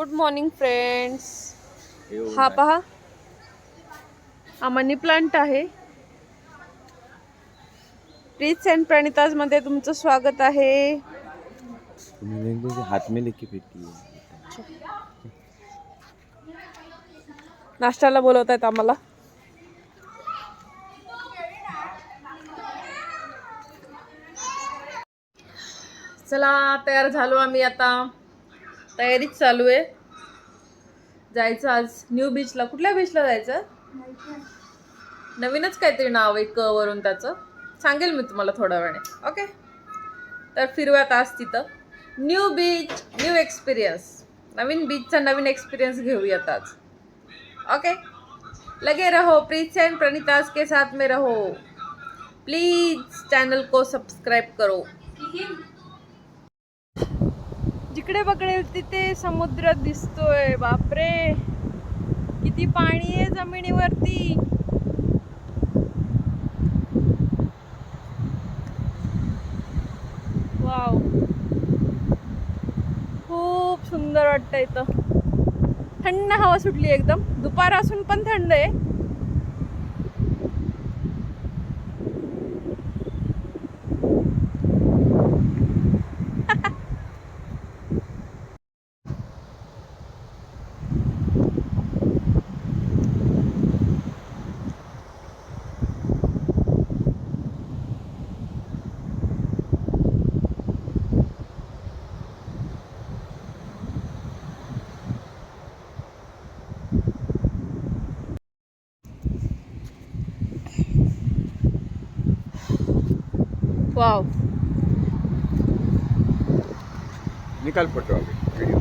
Good morning friends. हा पहा, हा मनी प्लांट आहे. प्रीत अँड प्रणिताज मध्ये तुमचं स्वागत आहे. हाथ में लेके बैठी है. नाश्त्याला बोलवत आहेत आम्हाला. चला तयार झालो आम्ही आता. तयारीच चालू आहे. जायचं आज न्यू बीचला. कुठल्या बीचला जायचं? नवीनच काहीतरी नाव एक वरून त्याचं सांगेल मी तुम्हाला थोड्या वेळाने. ओके, तर फिरूयात आज तिथं. New beach, new experience. नवीन बीचचा नवीन एक्सपिरियन्स घेऊयात आज. ओके, लगे रहो. प्रीत एंड प्रणिताज के साथ में रहो. प्लीज चॅनल को सब्सक्राइब करो. जिकडे बघेल तिथे समुद्र दिसतोय. बापरे, किती पाणी आहे जमिनीवरती. वाव, खूप सुंदर वाटतं इथं. थंड हवा सुटली एकदम. दुपार असून पण थंड आहे. वाव, निकाल फोटो अभी वीडियो.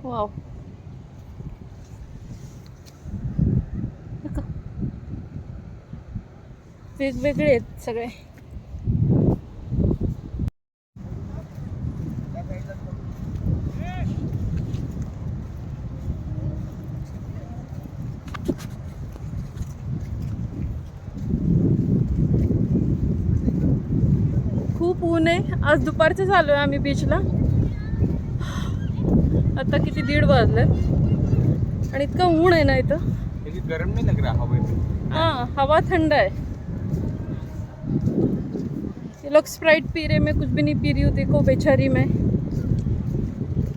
वाव. वेगवेगळे आहेत सगळे. खूप ऊन आहे. आज दुपारचं चालू आहे आम्ही बीचला. आता किती 1:30 वाजलेत आणि इतकं ऊन आहे ना इथं. गरम नहीं लग रहा हवा में? हाँ, हवा ठंड है. ये लोग स्प्राइट पी रहे, मैं कुछ भी नहीं पी रही हूँ. देखो बेचारी मैं.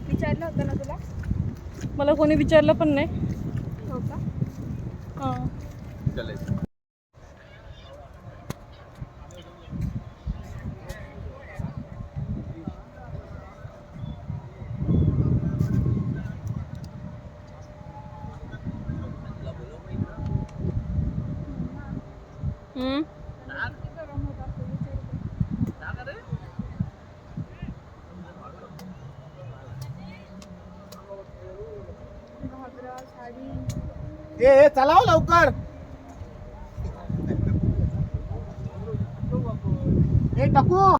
विचारलं होतं ना तुला? मला कोणी विचारलं पण नाही. हो का? हां, चलायचं. गरम होत असेल विचार. घागरा, साडी. ए चलाव लवकर. ए टाकू.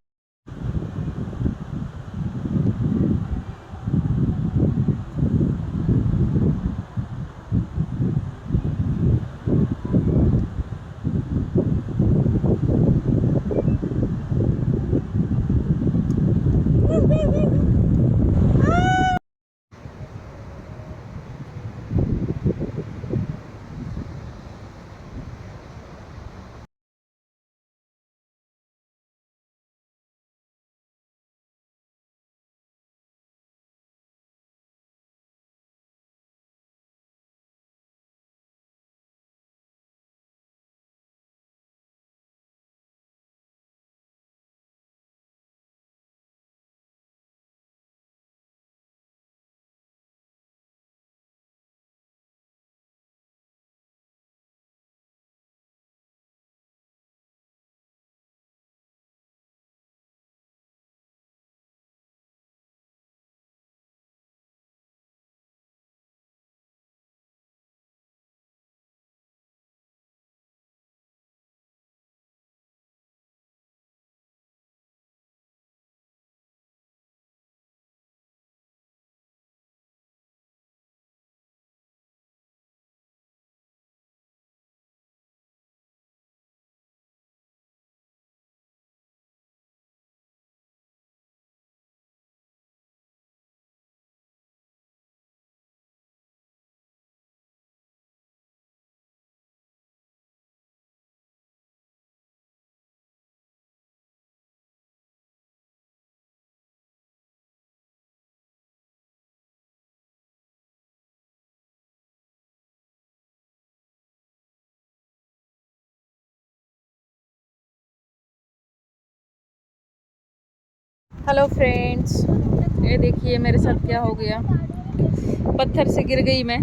हेलो फ्रेंड्स, ये देखिए मेरे साथ क्या हो गया। पत्थर से गिर गई मैं,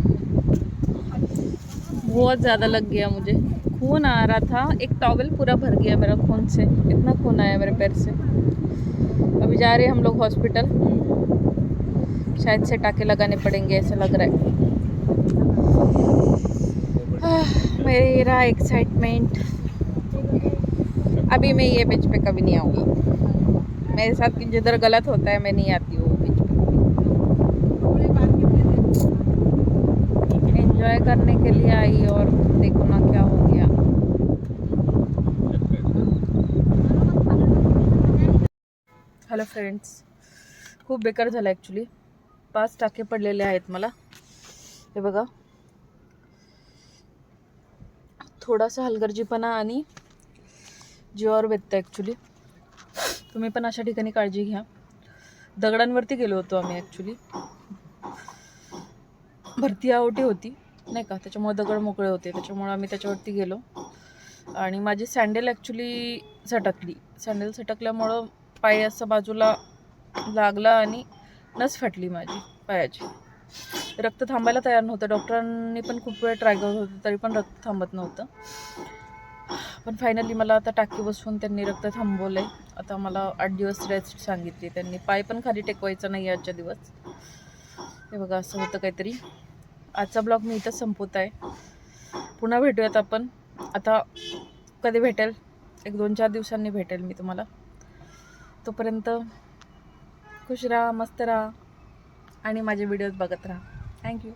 बहुत ज़्यादा लग गया मुझे, खून आ रहा था। एक टॉवल पूरा भर गया मेरा खून से, इतना खून आया मेरे पैर से। अभी जा रहे हैं हम लोग हॉस्पिटल, शायद से टाके लगाने पड़ेंगे ऐसा लग रहा है। मेरा एक्साइटमेंट, अभी मैं ये बीच पे कभी नहीं आऊँगी। मेरे साथ जिधर गलत होता है मैं नहीं आती हूँ बीच पे। एंजॉय करने के लिए आई और देखो ना क्या हो गया। हॅलो फ्रेंड्स, खूप बेकार झालं ॲक्च्युली। 5 टाके पडलेले आहेत मला, हे बघा। थोडासा हलगर्जीपणा आणि जीवावर बेततं ॲक्च्युली। तुम्ही पण अशा ठिकाणी काळजी घ्या। दगडांवरती गेलो होतो आम्ही ॲक्च्युली, भरती आवटी होती नाही का, त्याच्यामुळे दगड मोकळे होते, त्याच्यामुळे आम्ही त्याच्यावरती गेलो आणि माझी सँडल ॲक्च्युली सटकली. सँडल सटकल्यामुळं पाय असं बाजूला लागला आणि नस फाटली माझी पायाची. रक्त थांबायला तयार नव्हतं, डॉक्टरांनी पण खूप वेळ ट्राय करत होते तरी पण रक्त थांबत नव्हतं. पण फायनली मला आता टाकी बसवून त्यांनी रक्त थांबवलं आहे. आता मला 8 दिवस रेस्ट सांगितली त्यांनी. पाय पण खाली टेकवायचा नाही आजच्या दिवस. हे बघा असं होतं काहीतरी. आजचा ब्लॉग मी इथंच संपवत आहे. पुन्हा भेटूयात आपण. आता कधी भेटेल, एक 2-4 दिवसांनी भेटेल मी तुम्हाला. तोपर्यंत खुश राहा, मस्त राहा आणि माझे व्हिडिओज बघत राहा. थँक्यू.